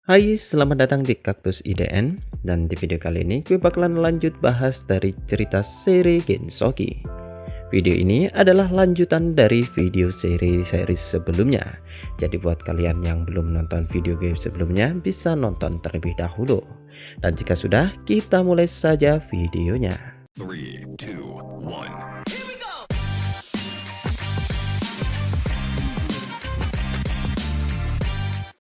Hai, selamat datang di Kaktus IDN. Dan di video kali ini gue bakalan lanjut bahas dari cerita seri Gensoki. Video ini adalah lanjutan dari video seri sebelumnya. Jadi buat kalian yang belum nonton video gue sebelumnya bisa nonton terlebih dahulu. Dan jika sudah, kita mulai saja videonya. 3, 2, 1.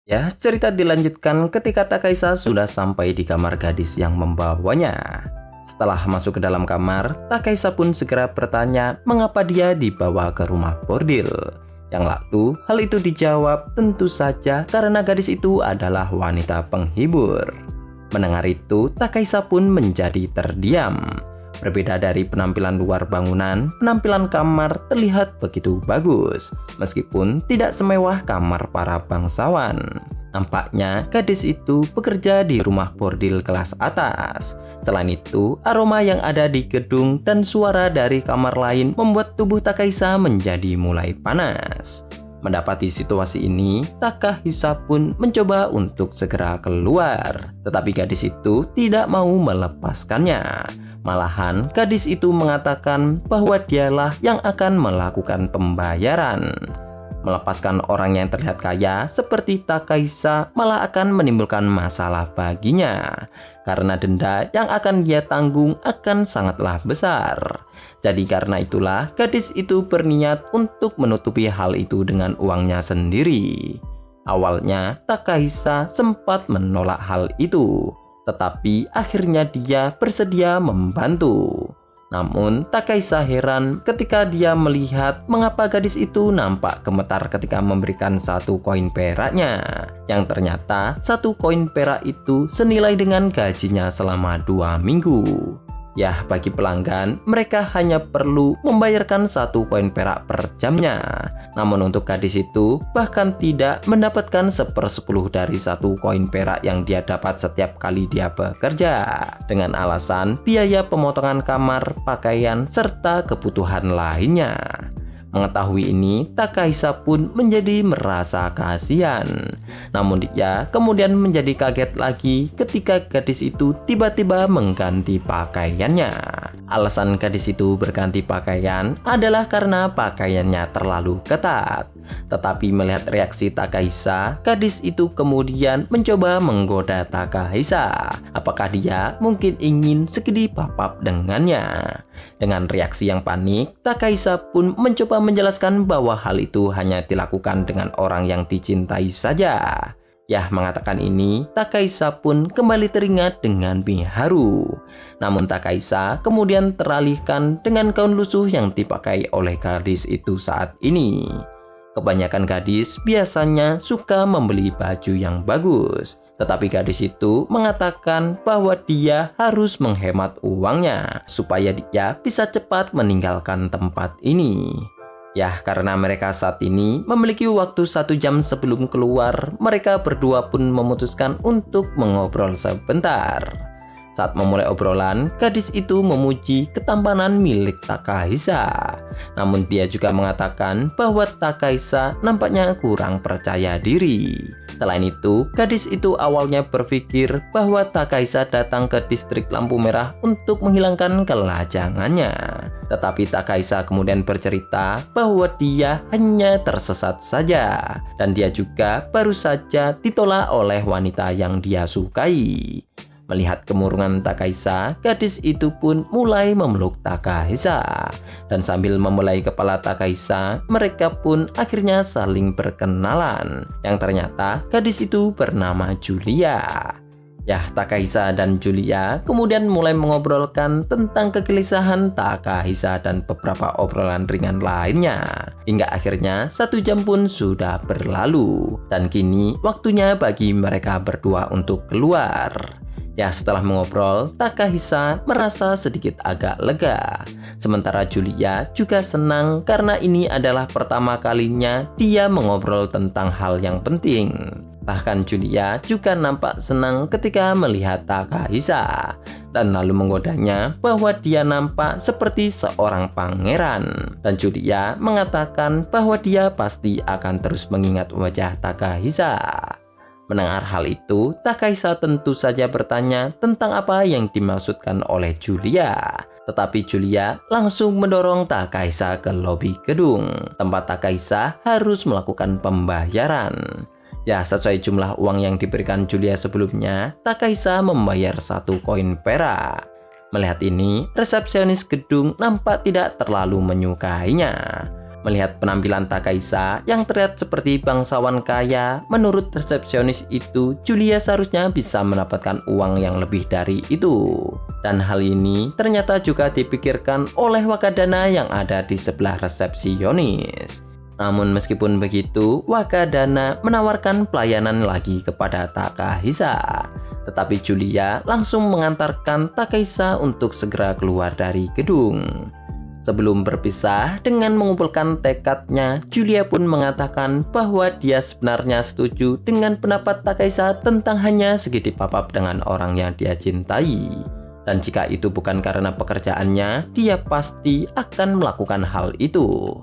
Ya, cerita dilanjutkan ketika Takaisa sudah sampai di kamar gadis yang membawanya. Setelah masuk ke dalam kamar, Takaisa pun segera bertanya mengapa dia dibawa ke rumah bordil. Yang lalu, hal itu dijawab tentu saja karena gadis itu adalah wanita penghibur. Mendengar itu, Takaisa pun menjadi terdiam. Berbeda dari penampilan luar bangunan, penampilan kamar terlihat begitu bagus, meskipun tidak semewah kamar para bangsawan. Nampaknya gadis itu bekerja di rumah bordil kelas atas. Selain itu, aroma yang ada di gedung dan suara dari kamar lain membuat tubuh Takaisa menjadi mulai panas. Mendapati situasi ini, Takahisa pun mencoba untuk segera keluar. Tetapi gadis itu tidak mau melepaskannya. Malahan, gadis itu mengatakan bahwa dialah yang akan melakukan pembayaran. Melepaskan orang yang terlihat kaya seperti Takaisa malah akan menimbulkan masalah baginya. Karena denda yang akan dia tanggung akan sangatlah besar. Jadi karena itulah gadis itu berniat untuk menutupi hal itu dengan uangnya sendiri. Awalnya Takahisa sempat menolak hal itu, tetapi akhirnya dia bersedia membantu. Namun Takahisa heran ketika dia melihat mengapa gadis itu nampak gemetar ketika memberikan satu koin peraknya. Yang ternyata satu koin perak itu senilai dengan gajinya selama 2 minggu. Ya, bagi pelanggan, mereka hanya perlu membayarkan satu koin perak per jamnya. Namun untuk gadis itu, bahkan tidak mendapatkan 1/10 dari satu koin perak yang dia dapat setiap kali dia bekerja. Dengan alasan biaya pemotongan kamar, pakaian, serta kebutuhan lainnya. Mengetahui ini, Takahisa pun menjadi merasa kasihan. Namun dia kemudian menjadi kaget lagi ketika gadis itu tiba-tiba mengganti pakaiannya. Alasan gadis itu berganti pakaian adalah karena pakaiannya terlalu ketat. Tetapi melihat reaksi Takahisa, gadis itu kemudian mencoba menggoda Takahisa. Apakah dia mungkin ingin sekedip papap dengannya? Dengan reaksi yang panik, Takahisa pun mencoba menjelaskan bahwa hal itu hanya dilakukan dengan orang yang dicintai saja. Ya, mengatakan ini, Takahisa pun kembali teringat dengan haru. Namun Takahisa kemudian teralihkan dengan gaun lusuh yang dipakai oleh gadis itu saat ini. Kebanyakan gadis biasanya suka membeli baju yang bagus. Tetapi gadis itu mengatakan bahwa dia harus menghemat uangnya supaya dia bisa cepat meninggalkan tempat ini. Ya, karena mereka saat ini memiliki waktu 1 jam sebelum keluar, mereka berdua pun memutuskan untuk mengobrol sebentar. Saat memulai obrolan, gadis itu memuji ketampanan milik Takahisa. Namun dia juga mengatakan bahwa Takahisa nampaknya kurang percaya diri. Selain itu, gadis itu awalnya berpikir bahwa Takahisa datang ke distrik lampu merah untuk menghilangkan kelajangannya. Tetapi Takahisa kemudian bercerita bahwa dia hanya tersesat saja. Dan dia juga baru saja ditolak oleh wanita yang dia sukai. Melihat kemurungan Takahisa, gadis itu pun mulai memeluk Takahisa. Dan sambil membelai kepala Takahisa, mereka pun akhirnya saling berkenalan. Yang ternyata gadis itu bernama Julia. Ya, Takahisa dan Julia kemudian mulai mengobrolkan tentang kegelisahan Takahisa dan beberapa obrolan ringan lainnya. Hingga akhirnya 1 jam pun sudah berlalu. Dan kini waktunya bagi mereka berdua untuk keluar. Ya, setelah mengobrol, Takahisa merasa sedikit agak lega. Sementara Julia juga senang karena ini adalah pertama kalinya dia mengobrol tentang hal yang penting. Bahkan Julia juga nampak senang ketika melihat Takahisa. Dan lalu menggodanya bahwa dia nampak seperti seorang pangeran. Dan Julia mengatakan bahwa dia pasti akan terus mengingat wajah Takahisa. Mendengar hal itu, Takahisa tentu saja bertanya tentang apa yang dimaksudkan oleh Julia. Tetapi Julia langsung mendorong Takahisa ke lobi gedung, tempat Takahisa harus melakukan pembayaran. Ya, sesuai jumlah uang yang diberikan Julia sebelumnya, Takahisa membayar 1 koin perak. Melihat ini, resepsionis gedung nampak tidak terlalu menyukainya. Melihat penampilan Takahisa yang terlihat seperti bangsawan kaya, menurut resepsionis itu, Julia seharusnya bisa mendapatkan uang yang lebih dari itu. Dan hal ini ternyata juga dipikirkan oleh Wakadana yang ada di sebelah resepsionis. Namun meskipun begitu, Wakadana menawarkan pelayanan lagi kepada Takahisa. Tetapi Julia langsung mengantarkan Takahisa untuk segera keluar dari gedung. Sebelum berpisah dengan mengumpulkan tekadnya, Julia pun mengatakan bahwa dia sebenarnya setuju dengan pendapat Takahisa tentang hanya segitip papap dengan orang yang dia cintai. Dan jika itu bukan karena pekerjaannya, dia pasti akan melakukan hal itu.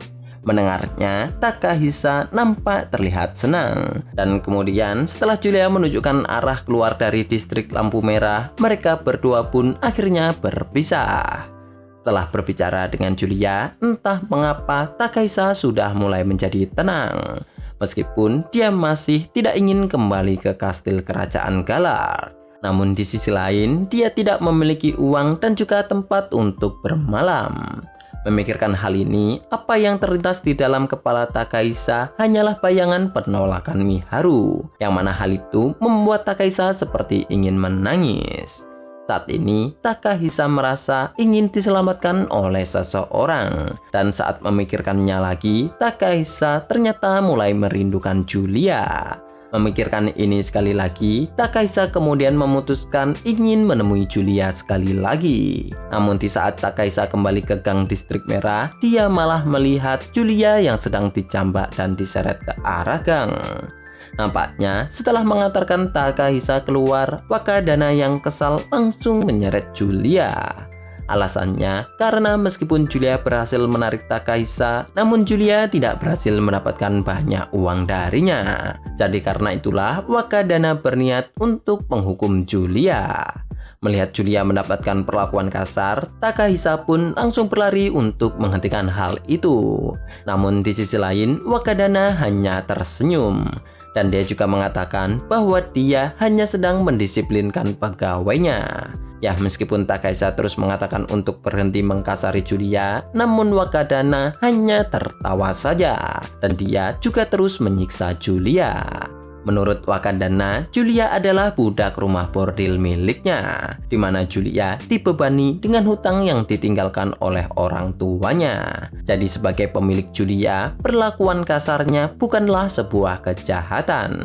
Mendengarnya, Takahisa nampak terlihat senang. Dan kemudian setelah Julia menunjukkan arah keluar dari distrik lampu merah, mereka berdua pun akhirnya berpisah. Setelah berbicara dengan Julia, entah mengapa Takahisa sudah mulai menjadi tenang. Meskipun dia masih tidak ingin kembali ke kastil kerajaan Galar. Namun di sisi lain, dia tidak memiliki uang dan juga tempat untuk bermalam. Memikirkan hal ini, apa yang terlintas di dalam kepala Takahisa hanyalah bayangan penolakan Miharu, yang mana hal itu membuat Takahisa seperti ingin menangis. Saat ini, Takahisa merasa ingin diselamatkan oleh seseorang. Dan saat memikirkannya lagi, Takahisa ternyata mulai merindukan Julia. Memikirkan ini sekali lagi, Takahisa kemudian memutuskan ingin menemui Julia sekali lagi. Namun di saat Takahisa kembali ke gang distrik merah, dia malah melihat Julia yang sedang dijambak dan diseret ke arah gang. Nampaknya setelah mengantarkan Takahisa keluar, Wakadana yang kesal langsung menyeret Julia. Alasannya karena meskipun Julia berhasil menarik Takahisa, namun Julia tidak berhasil mendapatkan banyak uang darinya. Jadi karena itulah Wakadana berniat untuk menghukum Julia. Melihat Julia mendapatkan perlakuan kasar, Takahisa pun langsung berlari untuk menghentikan hal itu. Namun di sisi lain, Wakadana hanya tersenyum. Dan dia juga mengatakan bahwa dia hanya sedang mendisiplinkan pegawainya. Ya, meskipun Takahisa terus mengatakan untuk berhenti mengkasari Julia, namun Wakadana hanya tertawa saja. Dan dia juga terus menyiksa Julia. Menurut Wakadana, Julia adalah budak rumah bordil miliknya, di mana Julia dibebani dengan hutang yang ditinggalkan oleh orang tuanya. Jadi sebagai pemilik Julia, perlakuan kasarnya bukanlah sebuah kejahatan.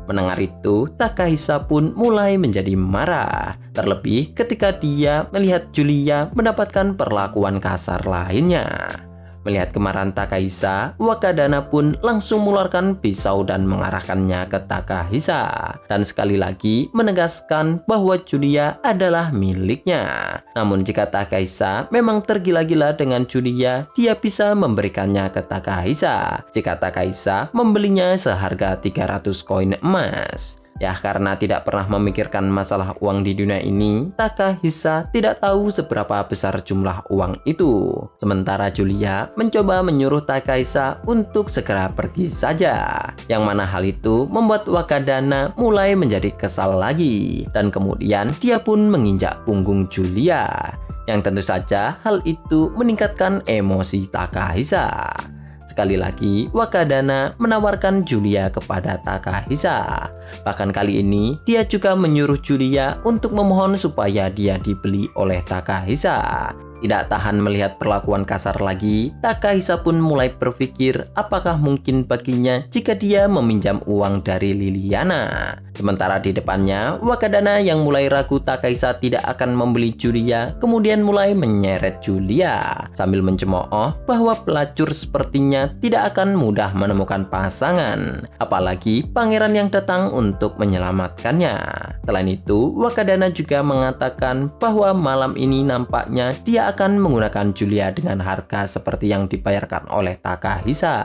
Mendengar itu, Takahisa pun mulai menjadi marah. Terlebih ketika dia melihat Julia mendapatkan perlakuan kasar lainnya. Melihat kemarahan Takahisa, Wakadana pun langsung mengeluarkan pisau dan mengarahkannya ke Takahisa. Dan sekali lagi menegaskan bahwa Julia adalah miliknya. Namun jika Takahisa memang tergila-gila dengan Julia, dia bisa memberikannya ke Takahisa jika Takahisa membelinya seharga 300 koin emas. Ya, karena tidak pernah memikirkan masalah uang di dunia ini, Takahisa tidak tahu seberapa besar jumlah uang itu. Sementara Julia mencoba menyuruh Takahisa untuk segera pergi saja. Yang mana hal itu membuat Wakadana mulai menjadi kesal lagi. Dan kemudian dia pun menginjak punggung Julia. Yang tentu saja hal itu meningkatkan emosi Takahisa. Sekali lagi, Wakadana menawarkan Julia kepada Takahisa. Bahkan kali ini, dia juga menyuruh Julia untuk memohon supaya dia dibeli oleh Takahisa. Tidak tahan melihat perlakuan kasar lagi, Takahisa pun mulai berpikir apakah mungkin baginya jika dia meminjam uang dari Liliana. Sementara di depannya, Wakadana yang mulai ragu Takahisa tidak akan membeli Julia, kemudian mulai menyeret Julia sambil mencemooh bahwa pelacur sepertinya tidak akan mudah menemukan pasangan, apalagi pangeran yang datang untuk menyelamatkannya. Selain itu, Wakadana juga mengatakan bahwa malam ini nampaknya dia akan menggunakan Julia dengan harga seperti yang dibayarkan oleh Takahisa.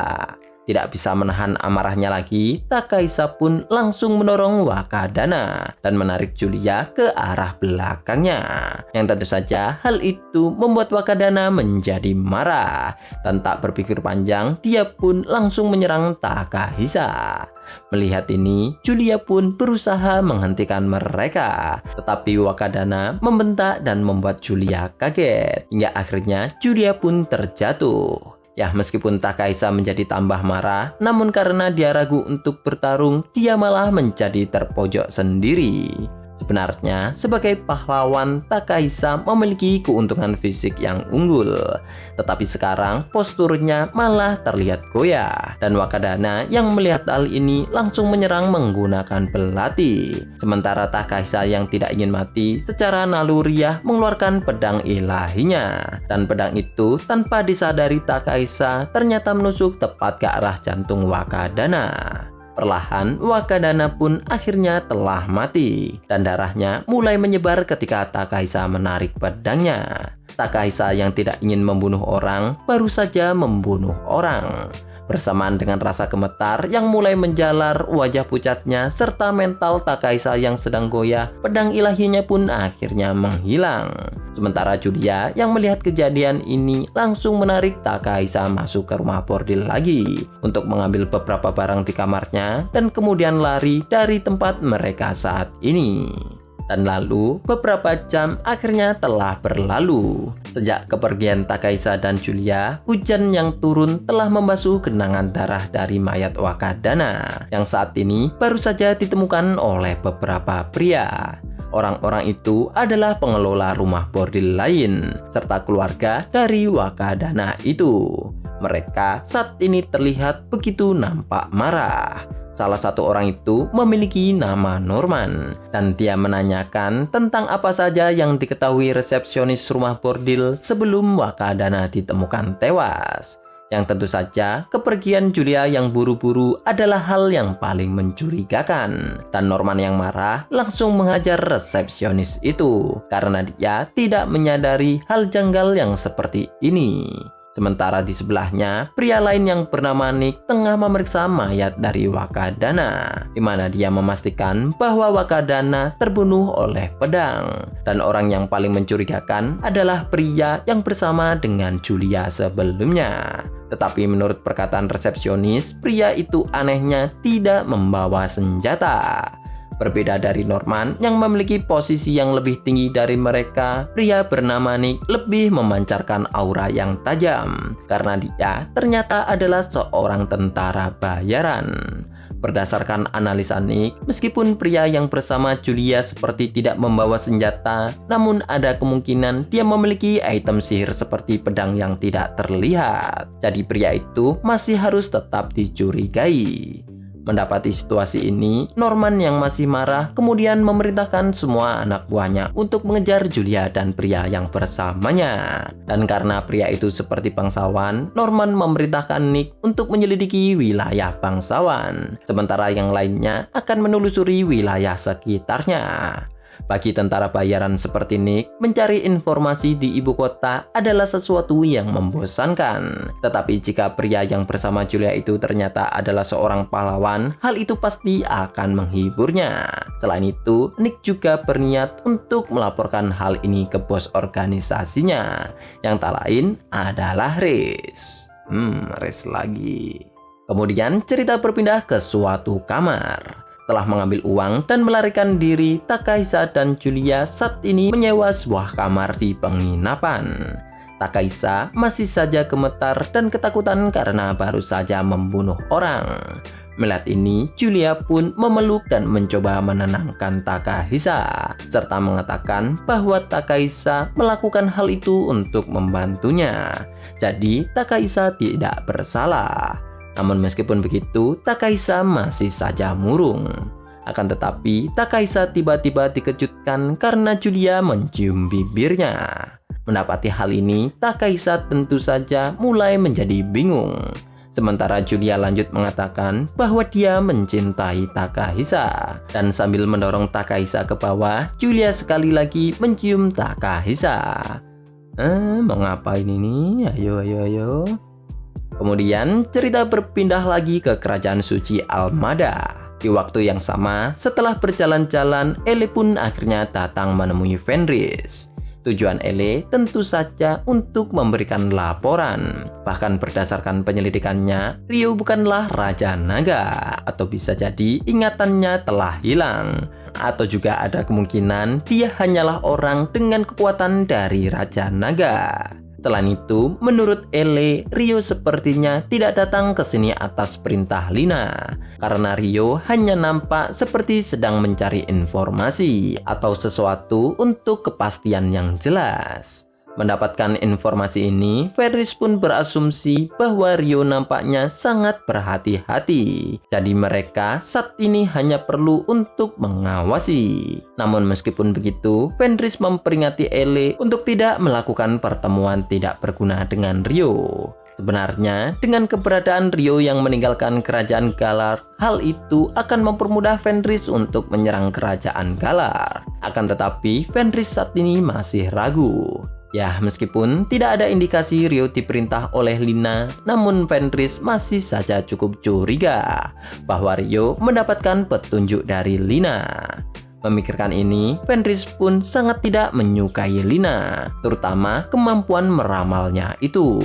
Tidak bisa menahan amarahnya lagi, Takahisa pun langsung mendorong Wakadana dan menarik Julia ke arah belakangnya. Yang tentu saja hal itu membuat Wakadana menjadi marah dan tak berpikir panjang dia pun langsung menyerang Takahisa. Melihat ini, Julia pun berusaha menghentikan mereka. Tetapi Wakadana membentak dan membuat Julia kaget. Hingga akhirnya Julia pun terjatuh. Ya, meskipun Takahisa menjadi tambah marah, namun karena dia ragu untuk bertarung, dia malah menjadi terpojok sendiri. Sebenarnya, sebagai pahlawan, Takahisa memiliki keuntungan fisik yang unggul. Tetapi sekarang, posturnya malah terlihat goyah. Dan Wakadana yang melihat hal ini langsung menyerang menggunakan belati. Sementara Takahisa yang tidak ingin mati, secara naluriah mengeluarkan pedang ilahinya. Dan pedang itu, tanpa disadari Takahisa, ternyata menusuk tepat ke arah jantung Wakadana. Perlahan, Wakadana pun akhirnya telah mati dan darahnya mulai menyebar ketika Takahisa menarik pedangnya. Takahisa yang tidak ingin membunuh orang, baru saja membunuh orang. Bersamaan dengan rasa gemetar yang mulai menjalar wajah pucatnya serta mental Takahisa yang sedang goyah, pedang ilahinya pun akhirnya menghilang. Sementara Julia yang melihat kejadian ini langsung menarik Takahisa masuk ke rumah bordil lagi untuk mengambil beberapa barang di kamarnya dan kemudian lari dari tempat mereka saat ini. Dan lalu beberapa jam akhirnya telah berlalu. Sejak kepergian Takahisa dan Julia, hujan yang turun telah membasuh genangan darah dari mayat Wakadana yang saat ini baru saja ditemukan oleh beberapa pria. Orang-orang itu adalah pengelola rumah bordil lain serta keluarga dari Wakadana itu. Mereka saat ini terlihat begitu nampak marah. Salah satu orang itu memiliki nama Norman dan dia menanyakan tentang apa saja yang diketahui resepsionis rumah bordil sebelum Wakadana ditemukan tewas. Yang tentu saja kepergian Julia yang buru-buru adalah hal yang paling mencurigakan. Dan Norman yang marah langsung menghajar resepsionis itu karena dia tidak menyadari hal janggal yang seperti ini. Sementara di sebelahnya, pria lain yang bernama Nick tengah memeriksa mayat dari Wakadana, di mana dia memastikan bahwa Wakadana terbunuh oleh pedang. Dan orang yang paling mencurigakan adalah pria yang bersama dengan Julia sebelumnya. Tetapi menurut perkataan resepsionis, pria itu anehnya tidak membawa senjata. Berbeda dari Norman yang memiliki posisi yang lebih tinggi dari mereka, pria bernama Nick lebih memancarkan aura yang tajam karena dia ternyata adalah seorang tentara bayaran. Berdasarkan analisa Nick, meskipun pria yang bersama Julia seperti tidak membawa senjata, namun ada kemungkinan dia memiliki item sihir seperti pedang yang tidak terlihat. Jadi pria itu masih harus tetap dicurigai. Mendapati situasi ini, Norman yang masih marah kemudian memerintahkan semua anak buahnya untuk mengejar Julia dan pria yang bersamanya. Dan karena pria itu seperti bangsawan, Norman memerintahkan Nick untuk menyelidiki wilayah bangsawan, sementara yang lainnya akan menelusuri wilayah sekitarnya. Bagi tentara bayaran seperti Nick, mencari informasi di ibu kota adalah sesuatu yang membosankan. Tetapi jika pria yang bersama Julia itu ternyata adalah seorang pahlawan, hal itu pasti akan menghiburnya. Selain itu, Nick juga berniat untuk melaporkan hal ini ke bos organisasinya, yang tak lain adalah Riz. Riz lagi. Kemudian cerita berpindah ke suatu kamar. Setelah mengambil uang dan melarikan diri, Takahisa dan Julia saat ini menyewa sebuah kamar di penginapan. Takahisa masih saja gemetar dan ketakutan karena baru saja membunuh orang. Melihat ini, Julia pun memeluk dan mencoba menenangkan Takahisa, serta mengatakan bahwa Takahisa melakukan hal itu untuk membantunya. Jadi, Takahisa tidak bersalah. Namun meskipun begitu, Takahisa masih saja murung. Akan tetapi, Takahisa tiba-tiba dikejutkan karena Julia mencium bibirnya. Mendapati hal ini, Takahisa tentu saja mulai menjadi bingung. Sementara Julia lanjut mengatakan bahwa dia mencintai Takahisa. Dan sambil mendorong Takahisa ke bawah, Julia sekali lagi mencium Takahisa. Mau ngapain ini? Ayo. Kemudian cerita berpindah lagi ke kerajaan suci Almada. Di waktu yang sama, setelah berjalan-jalan, Ele pun akhirnya datang menemui Fenris. Tujuan Ele tentu saja untuk memberikan laporan. Bahkan berdasarkan penyelidikannya, Ryo bukanlah Raja Naga, atau bisa jadi ingatannya telah hilang. Atau juga ada kemungkinan dia hanyalah orang dengan kekuatan dari Raja Naga. Selain itu, menurut Ele, Ryo sepertinya tidak datang ke sini atas perintah Lina. Karena Ryo hanya nampak seperti sedang mencari informasi atau sesuatu untuk kepastian yang jelas. Mendapatkan informasi ini, Fenris pun berasumsi bahwa Ryo nampaknya sangat berhati-hati. Jadi mereka saat ini hanya perlu untuk mengawasi. Namun meskipun begitu, Fenris memperingati Ele untuk tidak melakukan pertemuan tidak berguna dengan Ryo. Sebenarnya, dengan keberadaan Ryo yang meninggalkan kerajaan Galar, hal itu akan mempermudah Fenris untuk menyerang kerajaan Galar. Akan tetapi, Fenris saat ini masih ragu. Ya, meskipun tidak ada indikasi Ryo diperintah oleh Lina, namun Fenris masih saja cukup curiga bahwa Ryo mendapatkan petunjuk dari Lina. Memikirkan ini, Fenris pun sangat tidak menyukai Lina, terutama kemampuan meramalnya itu.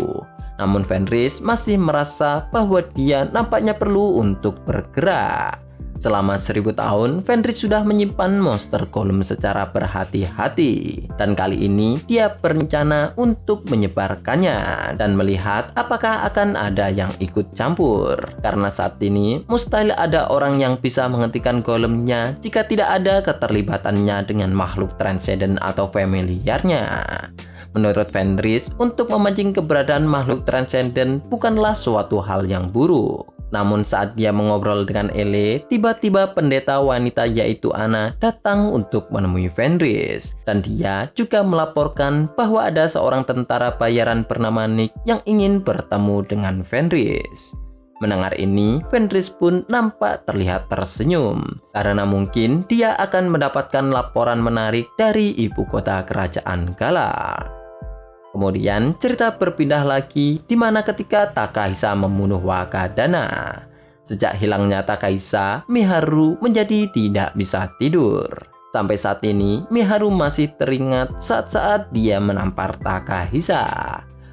Namun Fenris masih merasa bahwa dia nampaknya perlu untuk bergerak. Selama 1000 tahun, Fenris sudah menyimpan monster golem secara berhati-hati. Dan kali ini dia berencana untuk menyebarkannya dan melihat apakah akan ada yang ikut campur. Karena saat ini mustahil ada orang yang bisa menghentikan golemnya jika tidak ada keterlibatannya dengan makhluk transcendent atau familiarnya. Menurut Fenris, untuk memancing keberadaan makhluk transcendent bukanlah suatu hal yang buruk. Namun saat dia mengobrol dengan Ele, tiba-tiba pendeta wanita yaitu Anna datang untuk menemui Fenris. Dan dia juga melaporkan bahwa ada seorang tentara bayaran bernama Nick yang ingin bertemu dengan Fenris. Mendengar ini, Fenris pun nampak terlihat tersenyum. Karena mungkin dia akan mendapatkan laporan menarik dari ibu kota kerajaan Galar. Kemudian cerita berpindah lagi di mana ketika Takahisa membunuh Wakadana. Sejak hilangnya Takahisa, Miharu menjadi tidak bisa tidur. Sampai saat ini, Miharu masih teringat saat-saat dia menampar Takahisa.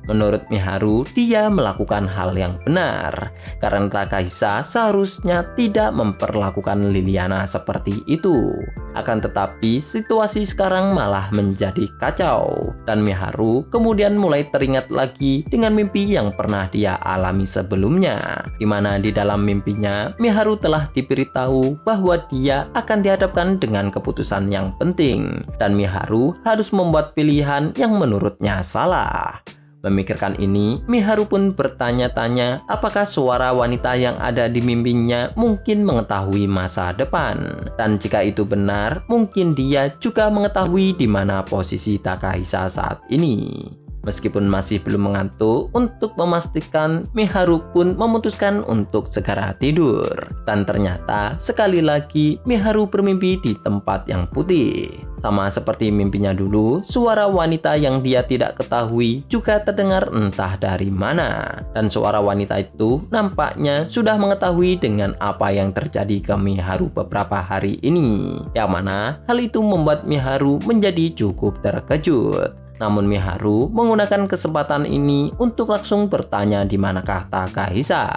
Menurut Miharu, dia melakukan hal yang benar karena Takahisa seharusnya tidak memperlakukan Liliana seperti itu. Akan tetapi situasi sekarang malah menjadi kacau dan Miharu kemudian mulai teringat lagi dengan mimpi yang pernah dia alami sebelumnya, di mana di dalam mimpinya Miharu telah diberitahu bahwa dia akan dihadapkan dengan keputusan yang penting dan Miharu harus membuat pilihan yang menurutnya salah. Memikirkan ini, Miharu pun bertanya-tanya apakah suara wanita yang ada di mimpinya mungkin mengetahui masa depan. Dan jika itu benar, mungkin dia juga mengetahui di mana posisi Takahisa saat ini. Meskipun masih belum mengantuk, untuk memastikan Miharu pun memutuskan untuk segera tidur. Dan ternyata sekali lagi Miharu bermimpi di tempat yang putih. Sama seperti mimpinya dulu, suara wanita yang dia tidak ketahui juga terdengar entah dari mana. Dan suara wanita itu nampaknya sudah mengetahui dengan apa yang terjadi ke Miharu beberapa hari ini. Yang mana hal itu membuat Miharu menjadi cukup terkejut. Namun Miharu menggunakan kesempatan ini untuk langsung bertanya di manakah Takahisa.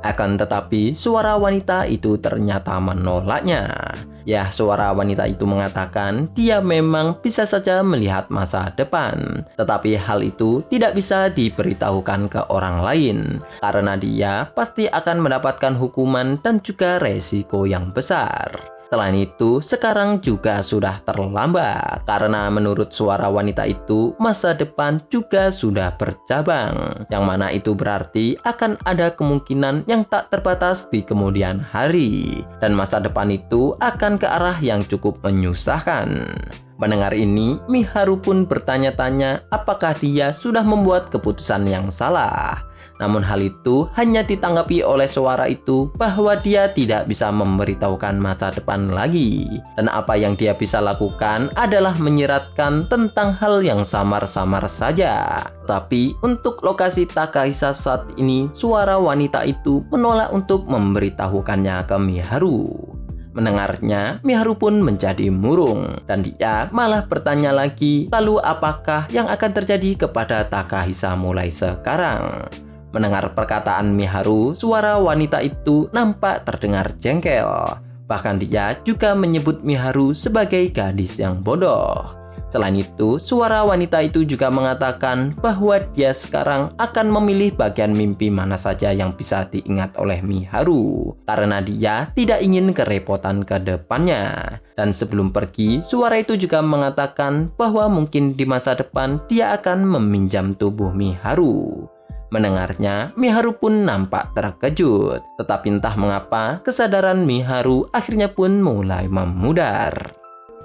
Akan tetapi suara wanita itu ternyata menolaknya. Ya, suara wanita itu mengatakan dia memang bisa saja melihat masa depan. Tetapi hal itu tidak bisa diberitahukan ke orang lain. Karena dia pasti akan mendapatkan hukuman dan juga resiko yang besar. Selain itu, sekarang juga sudah terlambat karena menurut suara wanita itu masa depan juga sudah bercabang, yang mana itu berarti akan ada kemungkinan yang tak terbatas di kemudian hari dan masa depan itu akan ke arah yang cukup menyusahkan. Mendengar ini, Miharu pun bertanya-tanya apakah dia sudah membuat keputusan yang salah. Namun hal itu hanya ditanggapi oleh Suara itu bahwa dia tidak bisa memberitahukan masa depan lagi. Dan apa yang dia bisa lakukan adalah menyiratkan tentang hal yang samar-samar saja. Tapi untuk lokasi Takahisa saat ini, Suara wanita itu menolak untuk memberitahukannya ke Miharu. Mendengarnya, Miharu pun menjadi murung dan dia malah bertanya lagi, lalu apakah yang akan terjadi kepada Takahisa mulai sekarang? Mendengar perkataan Miharu, Suara wanita itu nampak terdengar jengkel. Bahkan dia juga menyebut Miharu sebagai gadis yang bodoh. Selain itu, Suara wanita itu juga mengatakan bahwa dia sekarang akan memilih bagian mimpi mana saja yang bisa diingat oleh Miharu, karena dia tidak ingin kerepotan ke depannya. Dan sebelum pergi, Suara itu juga mengatakan bahwa mungkin di masa depan dia akan meminjam tubuh Miharu. Mendengarnya, Miharu pun nampak terkejut. Tetapi entah mengapa, kesadaran Miharu akhirnya pun mulai memudar.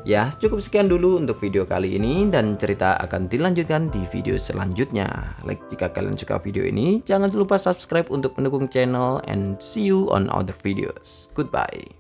Ya, cukup sekian dulu untuk video kali ini dan cerita akan dilanjutkan di video selanjutnya. Like jika kalian suka video ini, jangan lupa subscribe untuk mendukung channel and see you on other videos. Goodbye.